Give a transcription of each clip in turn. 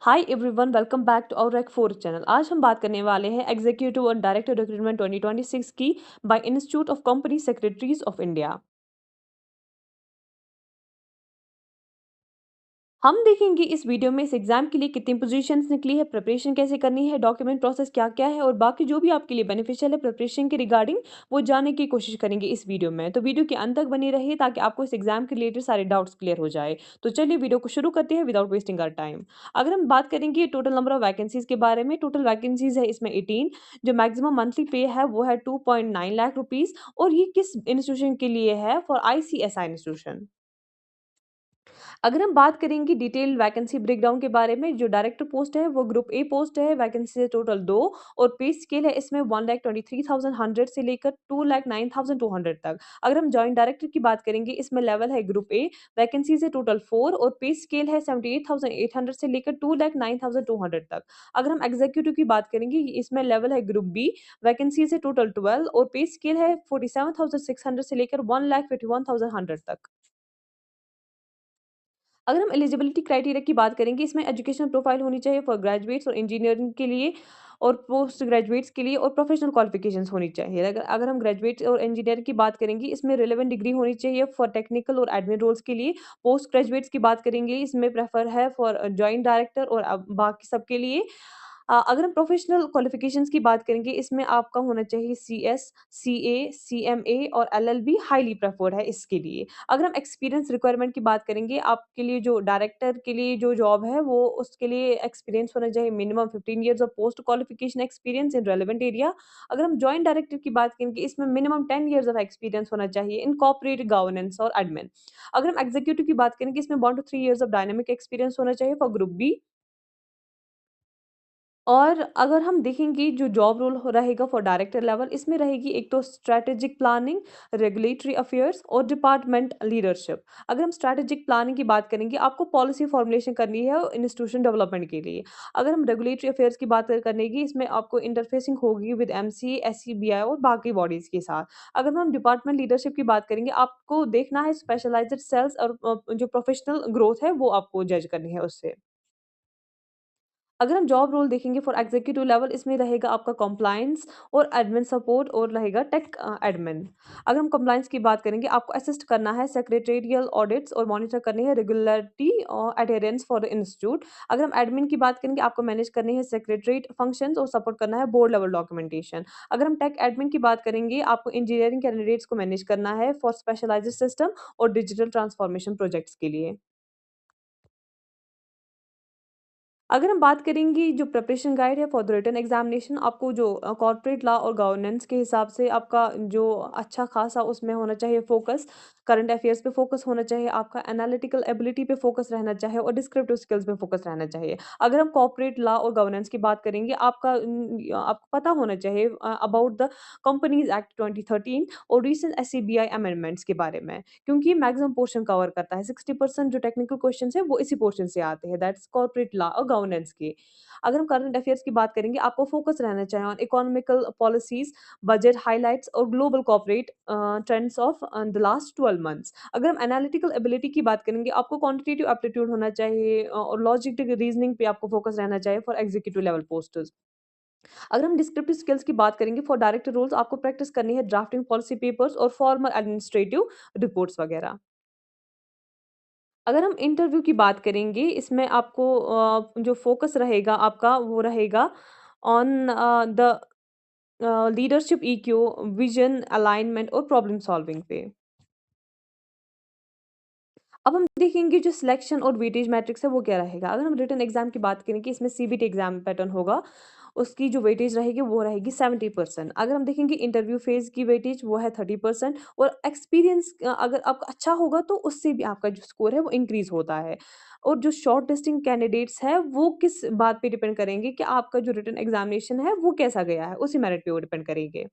Hi everyone, welcome back to our rack 4 channel. आज हम बात करने वाले हैं एग्जीक्यूटिव और डायरेक्टर रिक्रूटमेंट 2026 की bye institute of company secretaries of India. हम देखेंगे इस वीडियो में इस एग्जाम के लिए कितनी पोजीशंस निकली है, प्रिपरेशन कैसे करनी है, डॉक्यूमेंट प्रोसेस क्या-क्या है और बाकी जो भी आपके लिए बेनिफिशियल है प्रिपरेशन के रिगार्डिंग वो जानने की कोशिश करेंगे इस वीडियो में। तो वीडियो के अंत तक बनी रहिए ताकि आपको इस एग्जाम के रिलेटेड सारे डाउट्स क्लियर हो जाए। तो चलिए वीडियो को शुरू करते हैं विदाउट वेस्टिंग आवर टाइम। अगर हम बात करेंगे टोटल नंबर ऑफ वैकेंसीज के बारे में, टोटल वैकेंसीज है इसमें 18। जो मैक्सिमम मंथली पे है वो है 2.9 लाख रुपीस और ये किस इंस्टीट्यूशन के लिए है? For ICSI institution. अगर हम बात करेंगे डिटेल वैकेंसी ब्रेकडाउन के बारे में, जो डायरेक्टर पोस्ट है वो ग्रुप ए पोस्ट है, वैकेंसी है टोटल 2 और पे स्केल है इसमें 1,23,100 से लेकर 2,09,200 तक। अगर हम जॉइंट डायरेक्टर की बात करेंगे, इसमें लेवल है ग्रुप ए, वैकेंसीज है टोटल 4 और पे स्केल है 78,800 से लेकर 2,09,200 तक। अगर हम एग्जीक्यूटिव की बात करेंगे, इसमें लेवल है ग्रुप बी, वैकेंसीज है टोटल 12 और पे स्केल है 47,600 से लेकर 1,51,100 तक। अगर हम एलिजिबिलिटी क्राइटेरिया की बात करेंगे, इसमें एजुकेशनल प्रोफाइल होनी चाहिए फॉर ग्रेजुएट्स और इंजीनियरिंग के लिए और पोस्ट ग्रेजुएट्स के लिए और प्रोफेशनल क्वालिफिकेशंस होनी चाहिए। अगर अगर हम ग्रेजुएट्स और इंजीनियर की बात करेंगे, इसमें रिलेवेंट डिग्री होनी चाहिए फॉर टेक्निकल और एडमिन रोल्स के लिए। पोस्ट ग्रेजुएट्स की बात करेंगे, इसमें प्रेफर है फॉर जॉइंट डायरेक्टर और बाकी सबके लिए। अगर हम प्रोफेशनल क्वालिफिकेशंस की बात करेंगे, इसमें आपका होना चाहिए सीएस, सीए, सीएमए और एलएलबी हाईली प्रेफर्ड है इसके लिए। अगर हम एक्सपीरियंस रिक्वायरमेंट की बात करेंगे, आपके लिए जो डायरेक्टर के लिए जो जॉब है, वो उसके लिए एक्सपीरियंस होना चाहिए minimum 15 years of post qualification experience in relevant area. अगर हम जॉइंट डायरेक्टर की बात करेंगे, इसमें मिनिमम 10 इयर्स ऑफ एक्सपीरियंस होना चाहिए इन कॉर्पोरेट गवर्नेंस और एडमिन। अगर हम एग्जीक्यूटिव की बात करेंगे, इसमें 1 to 3 years of dynamic experience होना चाहिए फॉर ग्रुप बी। और अगर हम देखेंगे जो जॉब रोल हो रहेगा फॉर डायरेक्टर लेवल, इसमें रहेगी एक तो स्ट्रैटेजिक प्लानिंग, रेगुलेटरी अफेयर्स और डिपार्टमेंट लीडरशिप। अगर हम स्ट्रैटेजिक प्लानिंग की बात करेंगे, आपको पॉलिसी फॉर्मुलेशन करनी है इंस्टीट्यूशन डेवलपमेंट के लिए। अगर हम रेगुलेटरी अफेयर्स की बात करने की, इसमें आपको इंटरफेसिंग होगी विद एमसी, एससीबीआई और बाकी बॉडीज के साथ। अगर हम डिपार्टमेंट लीडरशिप की बात करेंगे, आपको देखना है स्पेशलाइज्ड सेल्स और जो प्रोफेशनल ग्रोथ है वो आपको जज करनी है उससे। अगर हम जॉब रोल देखेंगे फॉर एग्जीक्यूटिव लेवल, इसमें रहेगा आपका कंप्लायंस और एडमिन सपोर्ट और रहेगा टेक एडमिन। अगर हम कंप्लायंस की बात करेंगे, आपको असिस्ट करना है सेक्रेटेरियल ऑडिट्स और मॉनिटर करनी है रेगुलरिटी और एडहेरेंस फॉर द इंस्टीट्यूट। अगर हम एडमिन की बात करेंगे, आपको मैनेज करनी है सेक्रेटरीट फंक्शंस और सपोर्ट करना है बोर्ड लेवल डॉक्यूमेंटेशन। अगर हम टेक एडमिन की बात करेंगे, आपको इंजीनियरिंग कैंडिडेट्स को मैनेज करना है फॉर स्पेशलाइज्ड सिस्टम और डिजिटल ट्रांसफॉर्मेशन प्रोजेक्ट्स के लिए। अगर हम बात करेंगे जो प्रिपरेशन गाइड है फॉर द रिटन एग्जामिनेशन, आपको जो कॉर्पोरेट लॉ और गवर्नेंस के हिसाब से आपका जो अच्छा खासा उसमें होना चाहिए फोकस, करंट अफेयर्स पे फोकस होना चाहिए, आपका एनालिटिकल एबिलिटी पे फोकस रहना चाहिए और डिस्क्रिप्टिव स्किल्स पे फोकस रहना चाहिए। अगर हम कॉर्पोरेट लॉ और गवर्नेंस की बात करेंगे, आपको पता होना चाहिए अबाउट द कंपनीज एक्ट 2013 और रिसेंट एससीबीआई अमेंडमेंट्स के बारे में, क्योंकि मैक्सिमम पोर्शन कवर करता है। 60% जो टेक्निकल क्वेश्चंस है वो इसी पोर्शन से आते हैं, दैट्स कॉर्पोरेट लॉ और गवर्नेंस के। अगर हम करंट अफेयर्स की बात करेंगे, आपको फोकस रहना चाहिए on economical policies, budget highlights और global corporate trends of the last 12 months. अगर हम एनालिटिकल एबिलिटी की बात करेंगे, आपको क्वांटिटेटिव एप्टीट्यूड होना चाहिए और लॉजिकल रीजनिंग पे आपको फोकस रहना चाहिए फॉर एग्जीक्यूटिव लेवल पोस्ट्स। अगर हम डिस्क्रिप्टिव स्किल्स की बात करेंगे फॉर डायरेक्टर रोल्स, आपको प्रैक्टिस करनी है ड्राफ्टिंग पॉलिसी पेपर्स और फॉर्मल एडमिनिस्ट्रेटिव रिपोर्ट्स वगैरह। अगर हम इंटरव्यू की बात करेंगे, इसमें आपको जो फ़ोकस रहेगा आपका वो रहेगा on the leadership EQ, vision, alignment और प्रॉब्लम सॉल्विंग पे। अब हम देखेंगे जो सिलेक्शन और वेटेज मैट्रिक्स है वो क्या रहेगा। अगर हम रिटन एग्ज़ाम की बात करें कि इसमें सीबीटी एग्ज़ाम पैटर्न होगा, उसकी जो वेटेज रहेगी वो रहेगी 70%। अगर हम देखेंगे इंटरव्यू फ़ेज़ की वेटेज वो है 30% और एक्सपीरियंस अगर आपका अच्छा होगा तो उससे भी आपका जो स्कोर है वो इंक्रीज़ होता है। और जो शॉर्ट लिस्टिंग कैंडिडेट्स हैं वो किस बात पे डिपेंड करेंगे कि आपका जो रिटन एग्ज़ामिनेशन है वो कैसा गया है, उसी मेरिट पे वो डिपेंड करेंगे।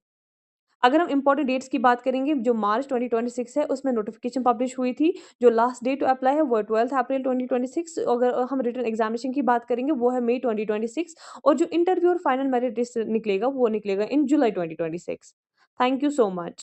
अगर हम इम्पोर्टेंट डेट्स की बात करेंगे, जो मार्च 2026 है, उसमें नोटिफ़िकेशन पब्लिश हुई थी। जो लास्ट डेट टू अप्लाई है, वो 12 अप्रैल 2026। अगर हम रिटन एग्ज़ामिनेशन की बात करेंगे, वो है मई 2026 और जो इंटरव्यू और फाइनल मेरिट लिस्ट निकलेगा, वो निकलेगा इन जुलाई 2026। Thank you so much.